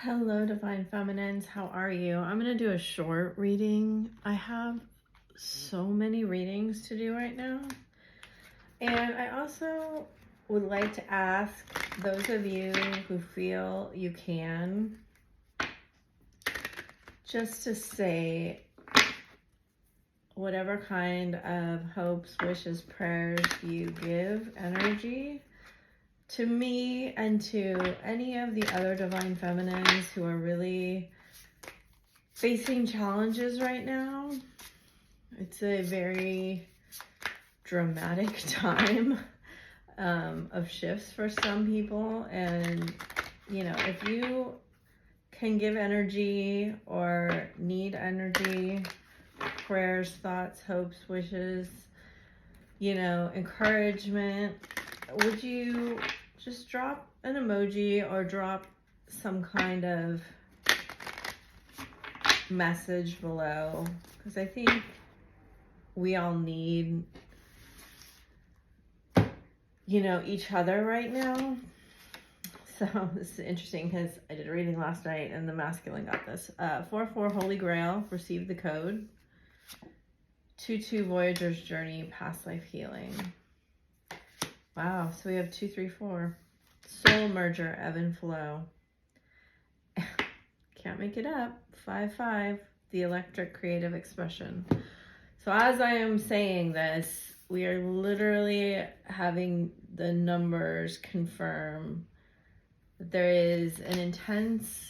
Hello, Divine Feminines. How are you? I'm going to do a short reading. I have so many readings to do right now. And I also would like to ask those of you who feel you can just to say whatever kind of hopes, wishes, prayers you give energy to me and to any of the other Divine Feminines who are really facing challenges right now. It's a very dramatic time of shifts for some people. And, you know, if you can give energy or need energy, prayers, thoughts, hopes, wishes, you know, encouragement, would you just drop an emoji or drop some kind of message below? Because I think we all need, you know, each other right now. So this is interesting because I did a reading last night and the masculine got this. 4-4 Holy Grail, receive the code. 2-2 Voyager's Journey, past life healing. Wow, so we have 2-3-4. Soul merger, ebb and flow. Can't make it up. 5-5, the electric creative expression. So as I am saying this, we are literally having the numbers confirm that there is an intense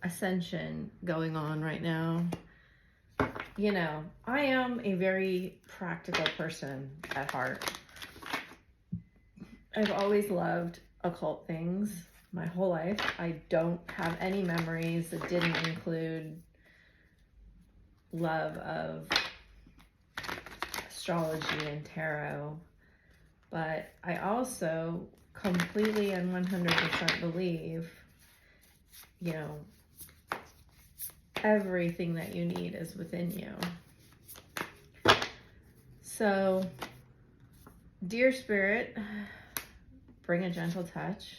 ascension going on right now. You know, I am a very practical person at heart. I've always loved occult things my whole life. I don't have any memories that didn't include love of astrology and tarot. But I also completely and 100% believe, you know, everything that you need is within you. So, dear Spirit, bring a gentle touch.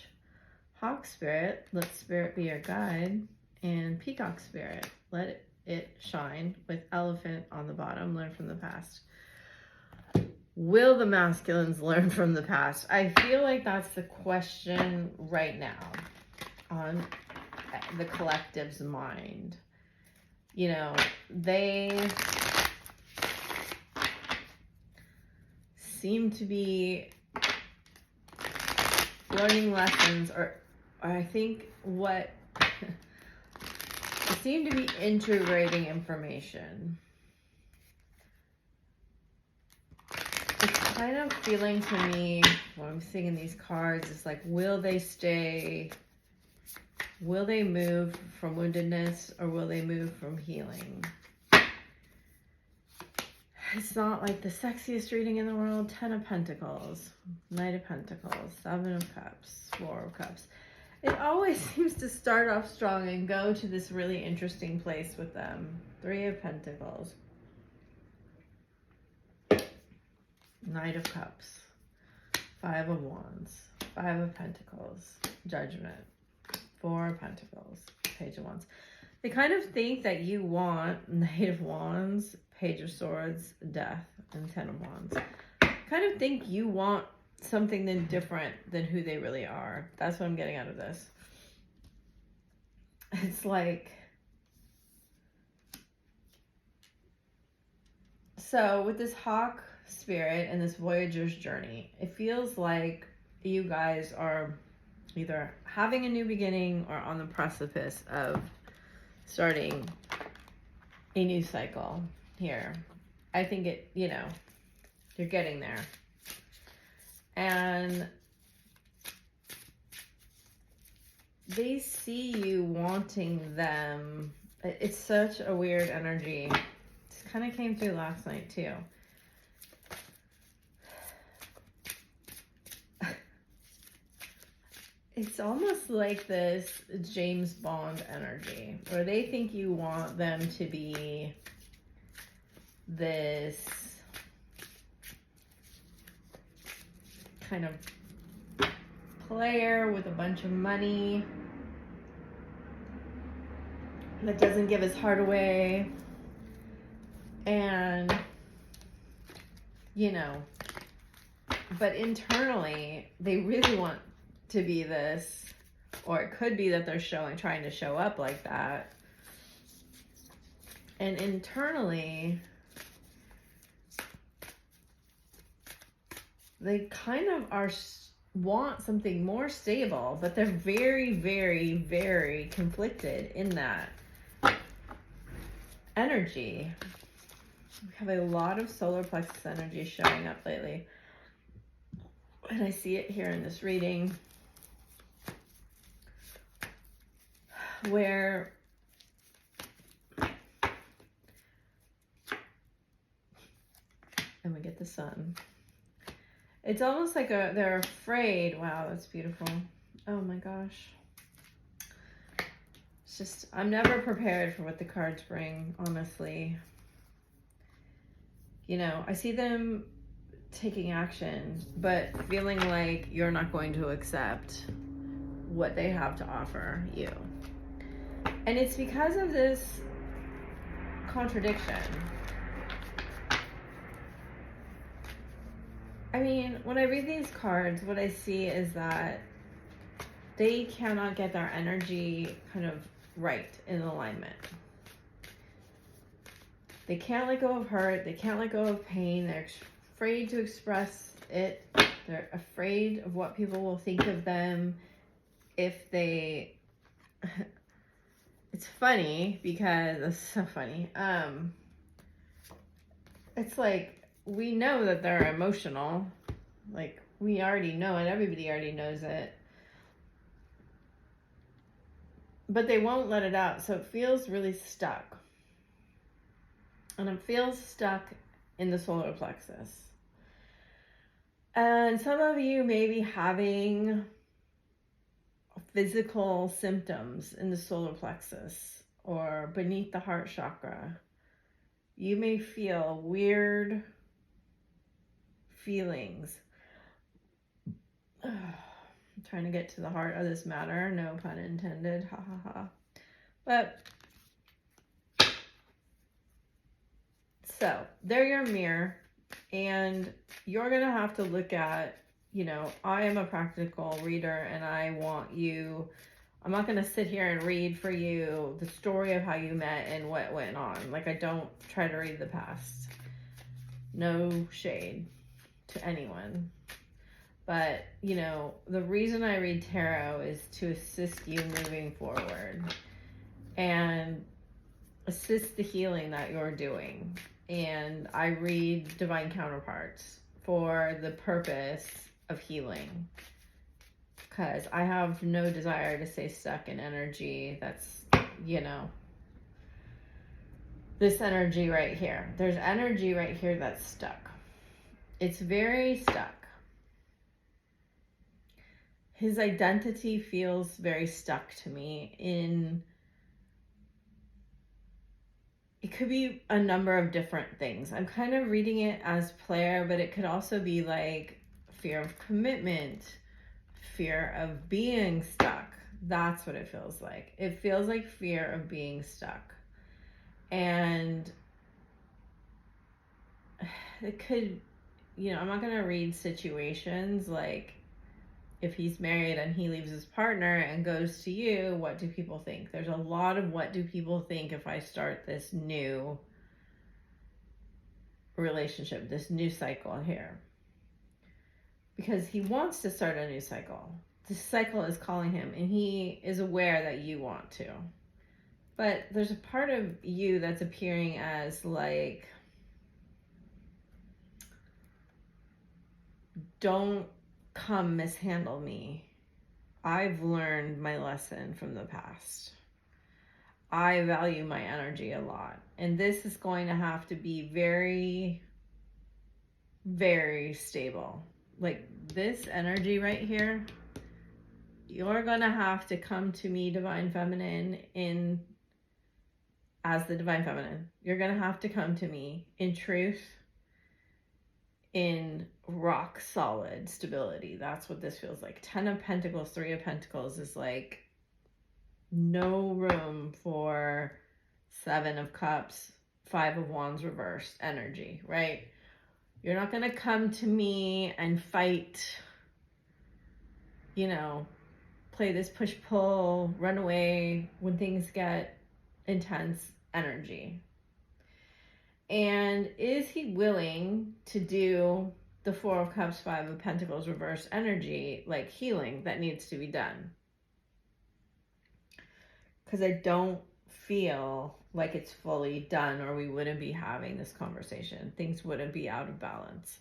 Hawk Spirit, let Spirit be your guide. And Peacock Spirit, let it shine, with elephant on the bottom, learn from the past. Will the masculines learn from the past? I feel like that's the question right now on the collective's mind. You know, they seem to be learning lessons, or I think what they seem to be integrating information. It's kind of feeling to me, what I'm seeing in these cards, is like, will they stay, will they move from woundedness, or will they move from healing? It's not like the sexiest reading in the world. 10 of Pentacles, Knight of Pentacles, 7 of Cups, 4 of Cups. It always seems to start off strong and go to this really interesting place with them. 3 of Pentacles, Knight of Cups, 5 of Wands, 5 of Pentacles, Judgment, 4 of Pentacles, Page of Wands. They kind of think that you want Knight of Wands, Page of Swords, Death, and 10 of Wands. Kind of think you want something then different than who they really are. That's what I'm getting out of this. It's like, so with this Hawk Spirit and this Voyager's Journey, it feels like you guys are either having a new beginning or on the precipice of starting a new cycle here. I think it, you know, you're getting there. And they see you wanting them. It's such a weird energy. This kind of came through last night too. It's almost like this James Bond energy, where they think you want them to be this kind of player with a bunch of money that doesn't give his heart away. And, you know, but internally, they really want to be this, or it could be that they're trying to show up like that. And internally, they kind of want something more stable, but they're very, very, very conflicted in that energy. We have a lot of solar plexus energy showing up lately. And I see it here in this reading, where and we get the sun. It's almost like they're afraid. Wow, that's beautiful. Oh my gosh. It's just, I'm never prepared for what the cards bring, honestly. You know, I see them taking action, but feeling like you're not going to accept what they have to offer you. And it's because of this contradiction. I mean, when I read these cards, what I see is that they cannot get their energy kind of right in alignment. They can't let go of hurt. They can't let go of pain. They're afraid to express it. They're afraid of what people will think of them if they... It's funny because it's so funny. It's like, we know that they're emotional. Like, we already know it. Everybody already knows it. But they won't let it out. So it feels really stuck. And it feels stuck in the solar plexus. And some of you may be having physical symptoms in the solar plexus or beneath the heart chakra. You may feel weird feelings. I'm trying to get to the heart of this matter. No pun intended. Ha ha ha. But so they're your mirror, and you're going to have to look at, you know, I am a practical reader, and I want you, I'm not going to sit here and read for you the story of how you met and what went on. Like, I don't try to read the past. No shade to anyone. But, you know, the reason I read tarot is to assist you moving forward and assist the healing that you're doing. And I read divine counterparts for the purpose of healing, because I have no desire to stay stuck in energy that's, you know, this energy right here. There's energy right here that's stuck. It's very stuck. His identity feels very stuck to me in... It could be a number of different things. I'm kind of reading it as player, but it could also be like fear of commitment, fear of being stuck. That's what it feels like. It feels like fear of being stuck. And it could, you know, I'm not going to read situations like if he's married and he leaves his partner and goes to you, what do people think? There's a lot of what do people think if I start this new relationship, this new cycle here. Because he wants to start a new cycle. This cycle is calling him, and he is aware that you want to. But there's a part of you that's appearing as like, don't come mishandle me. I've learned my lesson from the past. I value my energy a lot. And this is going to have to be very, very stable. Like this energy right here, you're going to have to come to me, Divine Feminine, as the Divine Feminine. You're going to have to come to me in truth, in rock solid stability. That's what this feels like. 10 of Pentacles, 3 of Pentacles is like no room for 7 of Cups, 5 of Wands reversed energy, right? You're not going to come to me and fight, you know, play this push-pull, run away when things get intense energy. And is he willing to do the 4 of Cups, 5 of Pentacles reverse energy, like healing that needs to be done? Because I don't feel like it's fully done, or we wouldn't be having this conversation. Things wouldn't be out of balance.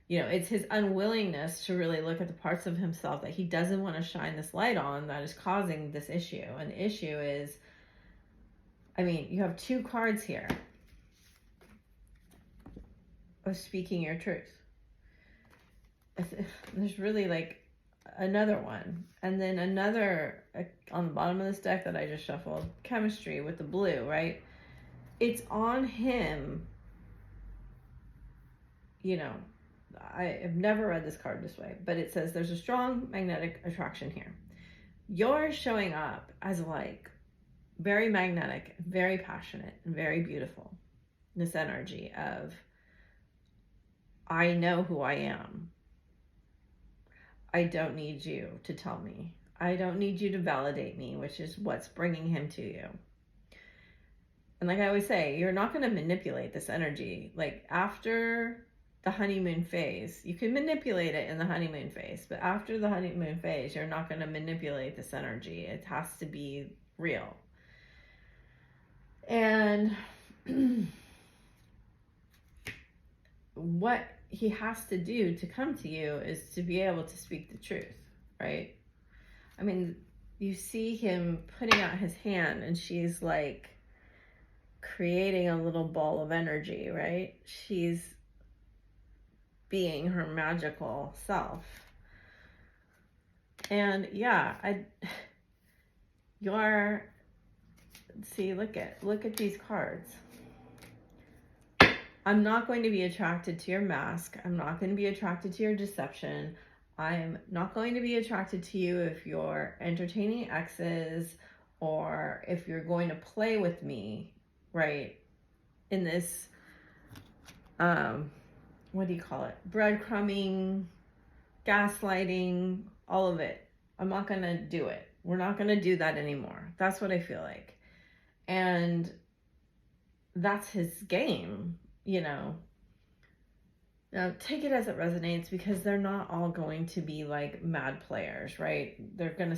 You know, it's his unwillingness to really look at the parts of himself that he doesn't want to shine this light on that is causing this issue. And the issue is, I mean, you have 2 cards here of speaking your truth. There's really like another one, and then another on the bottom of this deck that I just shuffled, chemistry with the blue, right? It's on him. You know, I have never read this card this way, but it says there's a strong magnetic attraction here. You're showing up as like very magnetic, very passionate, and very beautiful. This energy of, I know who I am. I don't need you to tell me. I don't need you to validate me, which is what's bringing him to you. And like I always say, you're not going to manipulate this energy. Like after the honeymoon phase, you can manipulate it in the honeymoon phase, but after the honeymoon phase, you're not going to manipulate this energy. It has to be real. And what he has to do to come to you is to be able to speak the truth, right? I mean, you see him putting out his hand and she's like creating a little ball of energy, right? She's being her magical self. And yeah, see, look at these cards. I'm not going to be attracted to your mask. I'm not going to be attracted to your deception. I'm not going to be attracted to you if you're entertaining exes or if you're going to play with me, right? In this, what do you call it? Breadcrumbing, gaslighting, all of it. I'm not going to do it. We're not going to do that anymore. That's what I feel like. And that's his game. You know, now take it as it resonates, because they're not all going to be like mad players, right?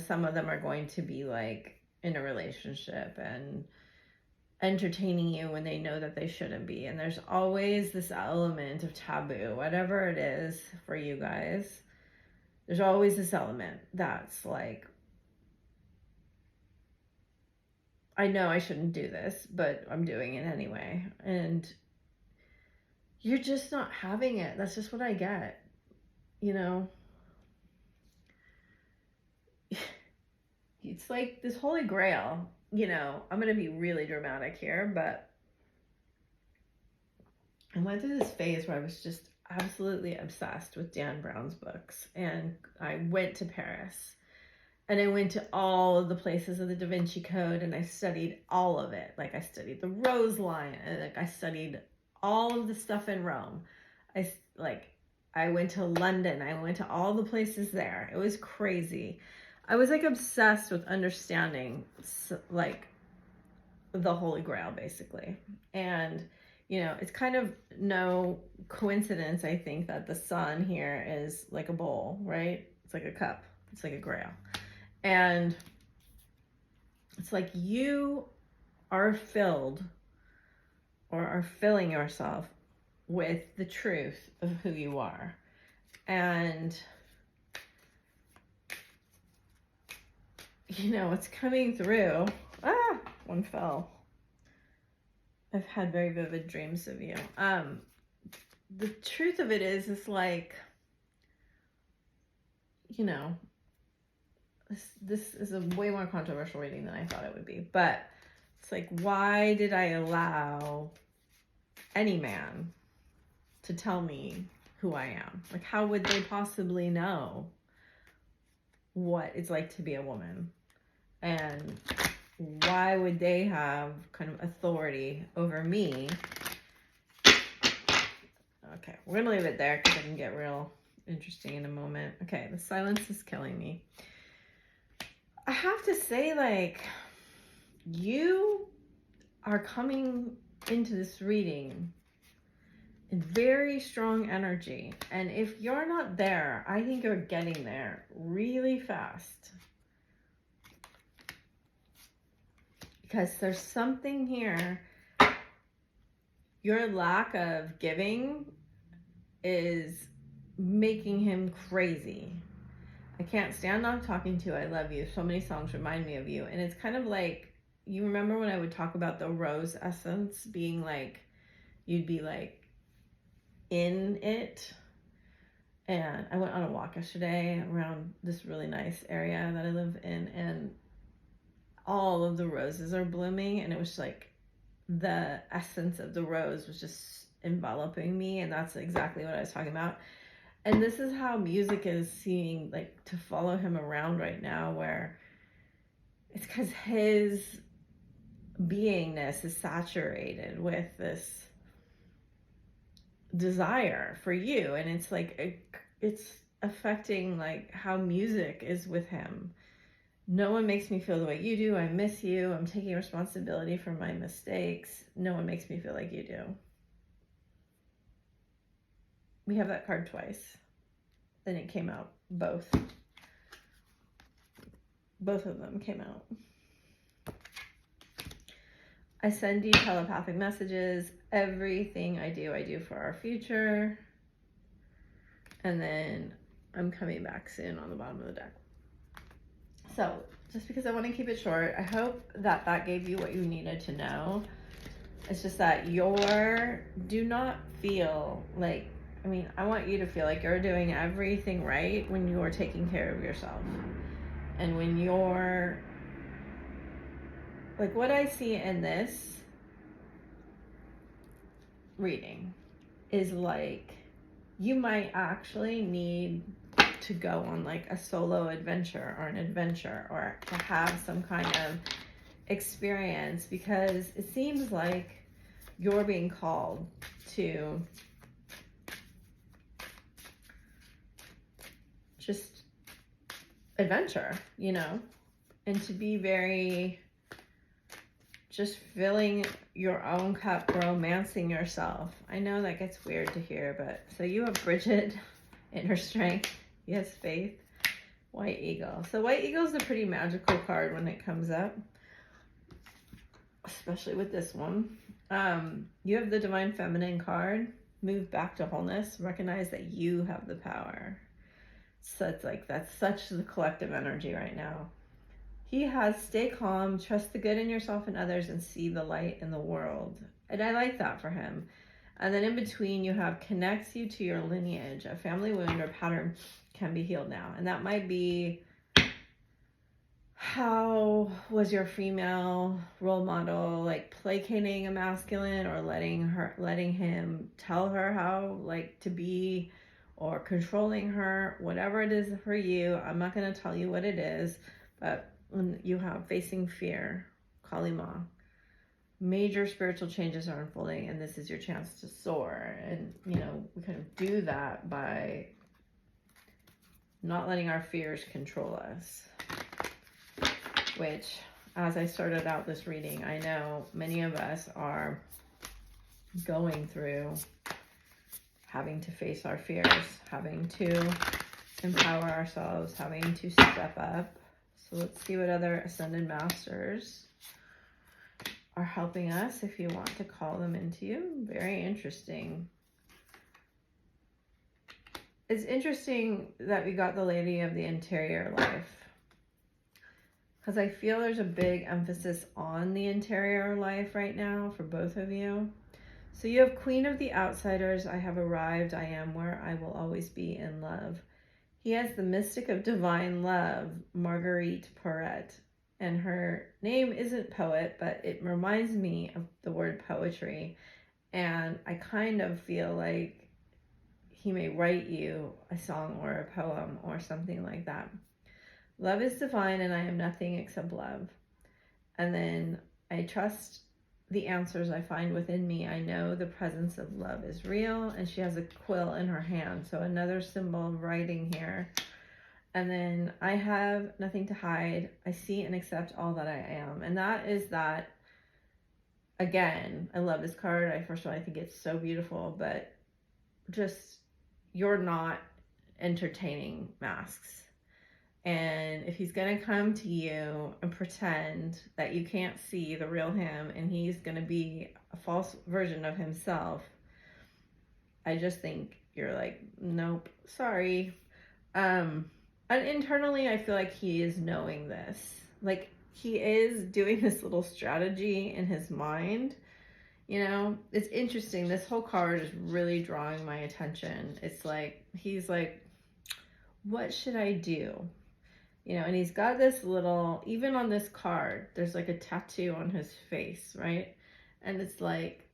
Some of them are going to be like in a relationship and entertaining you when they know that they shouldn't be. And there's always this element of taboo, whatever it is for you guys. There's always this element that's like, I know I shouldn't do this, but I'm doing it anyway. And you're just not having it. That's just what I get, you know? It's like this holy grail, you know? I'm going to be really dramatic here, but I went through this phase where I was just absolutely obsessed with Dan Brown's books. And I went to Paris. And I went to all of the places of the Da Vinci Code, and I studied all of it. Like I studied the Rose Line, and like I studied all of the stuff in Rome. I went to London. I went to all the places there. It was crazy. I was like obsessed with understanding like the Holy Grail, basically. And, you know, it's kind of no coincidence, I think, that the sun here is like a bowl, right? It's like a cup. It's like a grail. And it's like you are filled or are filling yourself with the truth of who you are. And, you know, it's coming through. One fell. I've had very vivid dreams of you. The truth of it is like, you know, this is a way more controversial reading than I thought it would be. But it's like, why did I allow any man to tell me who I am? Like, how would they possibly know what it's like to be a woman? And why would they have kind of authority over me? Okay, we're gonna leave it there because it can get real interesting in a moment. Okay, the silence is killing me. I have to say, like, you are coming into this reading in very strong energy. And if you're not there, I think you're getting there really fast. Because there's something here. Your lack of giving is making him crazy. I can't stand not talking to you. I love you. So many songs remind me of you. And it's kind of like, you remember when I would talk about the rose essence being like, you'd be like in it. And I went on a walk yesterday around this really nice area that I live in, and all of the roses are blooming, and it was like the essence of the rose was just enveloping me, and that's exactly what I was talking about. And this is how music is seeming like to follow him around right now, where it's because his beingness is saturated with this desire for you, and it's like it's affecting like how music is with him. No one makes me feel the way you do. I miss you. I'm taking responsibility for my mistakes. No one makes me feel like you do. We have that card twice. Then it came out. Both of them came out. I send you telepathic messages. Everything I do for our future. And then I'm coming back soon on the bottom of the deck. So, just because I want to keep it short, I hope that that gave you what you needed to know. It's just that do not feel like, I want you to feel like you're doing everything right when you're taking care of yourself. And when you're, like, what I see in this reading is like, you might actually need to go on like a solo adventure or an adventure, or to have some kind of experience, because it seems like you're being called to just adventure, and to be very just filling your own cup, romancing yourself. I know that gets weird to hear, but so you have Bridget, inner strength. Yes, faith, white eagle. So white eagle is a pretty magical card when it comes up, especially with this one. You have the divine feminine card. Move back to wholeness. Recognize that you have the power. So it's like, that's such the collective energy right now. He has stay calm, trust the good in yourself and others, and see the light in the world. And I like that for him. And then in between, you have connects you to your lineage. A family wound or pattern can be healed now. And that might be, how was your female role model like placating a masculine, or letting him tell her how like to be, or controlling her, whatever it is for you. I'm not going to tell you what it is, but when you have facing fear, Kalima, major spiritual changes are unfolding, and this is your chance to soar. And we kind of do that by not letting our fears control us, which, as I started out this reading, I know many of us are going through having to face our fears, having to empower ourselves, having to step up. So let's see what other Ascended Masters are helping us, if you want to call them into you. Very interesting. It's interesting that we got the Lady of the Interior Life, because I feel there's a big emphasis on the interior life right now for both of you. So you have Queen of the Outsiders. I have arrived. I am where I will always be in love. He has the Mystic of Divine Love, Marguerite Porret. And her name isn't poet, but it reminds me of the word poetry. And I kind of feel like he may write you a song or a poem or something like that. Love is divine, and I am nothing except love. And then I trust the answers I find within me. I know the presence of love is real. And she has a quill in her hand. So another symbol of writing here. And then I have nothing to hide. I see and accept all that I am. And that is that, again, I love this card. First of all, I think it's so beautiful, but just, you're not entertaining masks. And if he's going to come to you and pretend that you can't see the real him and he's going to be a false version of himself, I just think you're like, nope, sorry. And internally, I feel like he is knowing this. Like, he is doing this little strategy in his mind. You know, it's interesting. This whole card is really drawing my attention. It's like, he's like, what should I do? You know, and he's got this little, even on this card, there's like a tattoo on his face, right? And it's like,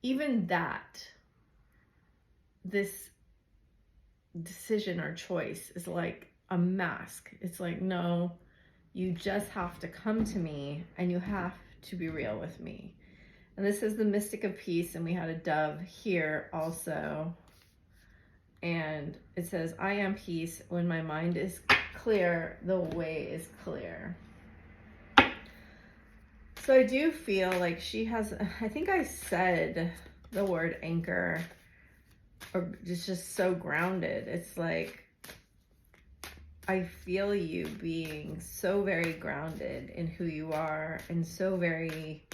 even that, this decision or choice is like a mask. It's like, no, you just have to come to me and you have to be real with me. And this is the Mystic of Peace, and we had a dove here also. And it says, I am peace. When my mind is clear, the way is clear. So I do feel like she has, I think I said the word anchor, or just so grounded. It's like, I feel you being so very grounded in who you are, and so very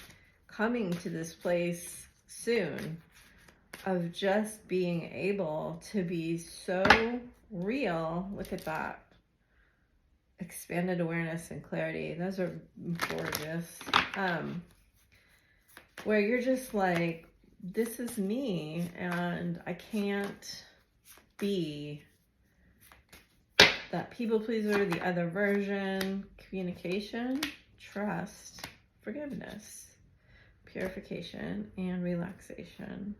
coming to this place soon of just being able to be so real. Look at that. Expanded awareness and clarity. Those are gorgeous. Where you're just like, this is me, and I can't be that people pleaser, the other version. Communication, trust, forgiveness, purification, and relaxation,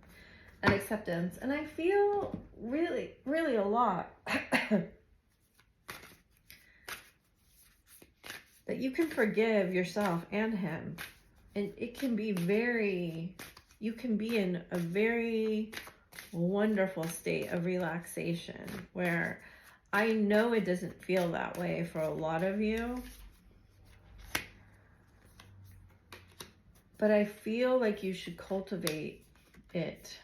and acceptance. And I feel really, really a lot that you can forgive yourself and him. And it can be very, you can be in a very wonderful state of relaxation, where I know it doesn't feel that way for a lot of you. But I feel like you should cultivate it.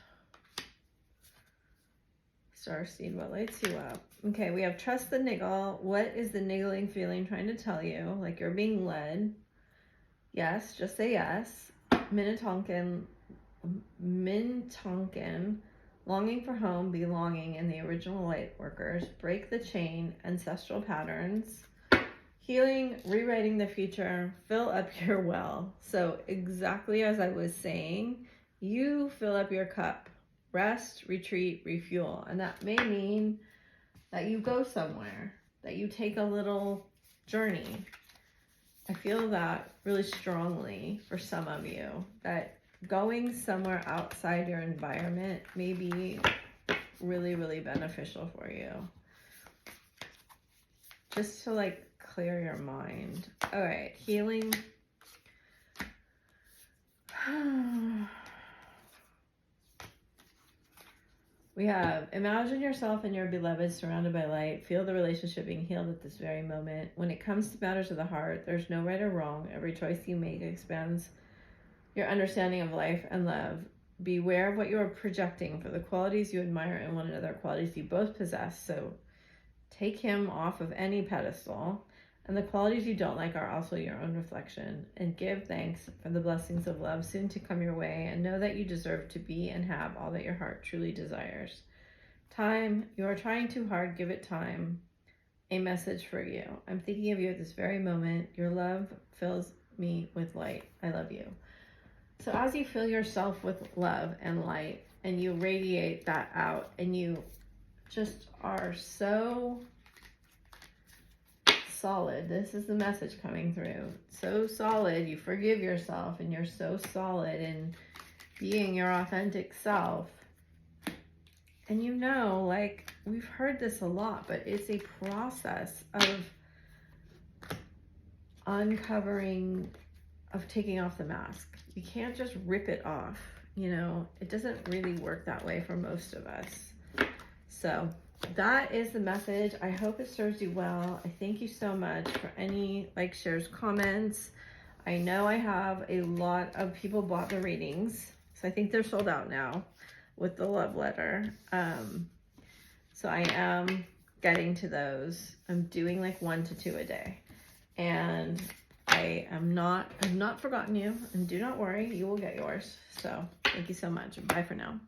Starseed, what lights you up? Okay, we have trust the niggle. What is the niggling feeling trying to tell you? Like you're being led. Yes, just say yes. Minnetonkan, longing for home, belonging, and the original light workers. Break the chain, ancestral patterns. Healing, rewriting the future, fill up your well. So exactly as I was saying, you fill up your cup. Rest, retreat, refuel. And that may mean that you go somewhere, that you take a little journey. I feel that really strongly for some of you, that going somewhere outside your environment may be really, really beneficial for you. Just to like clear your mind. All right, healing. We have, imagine yourself and your beloved surrounded by light. Feel the relationship being healed at this very moment. When it comes to matters of the heart, there's no right or wrong. Every choice you make expands your understanding of life and love. Beware of what you are projecting, for the qualities you admire in one another, qualities you both possess. So take him off of any pedestal. And the qualities you don't like are also your own reflection. And give thanks for the blessings of love soon to come your way. And know that you deserve to be and have all that your heart truly desires. Time, you are trying too hard. Give it time. A message for you. I'm thinking of you at this very moment. Your love fills me with light. I love you. So as you fill yourself with love and light, and you radiate that out, and you just are so solid. This is the message coming through. So solid. You forgive yourself, and you're so solid in being your authentic self. And you know, like, we've heard this a lot, but it's a process of uncovering of taking off the mask. You can't just rip it off, you know, it doesn't really work that way for most of us. So that is the message. I hope it serves you well. I thank you so much for any likes, shares, comments. I know I have a lot of people bought the readings, so I think they're sold out now with the love letter. So I am getting to those. I'm doing like 1 to 2 a day, and I've not forgotten you, and do not worry, you will get yours. So thank you so much. Bye for now.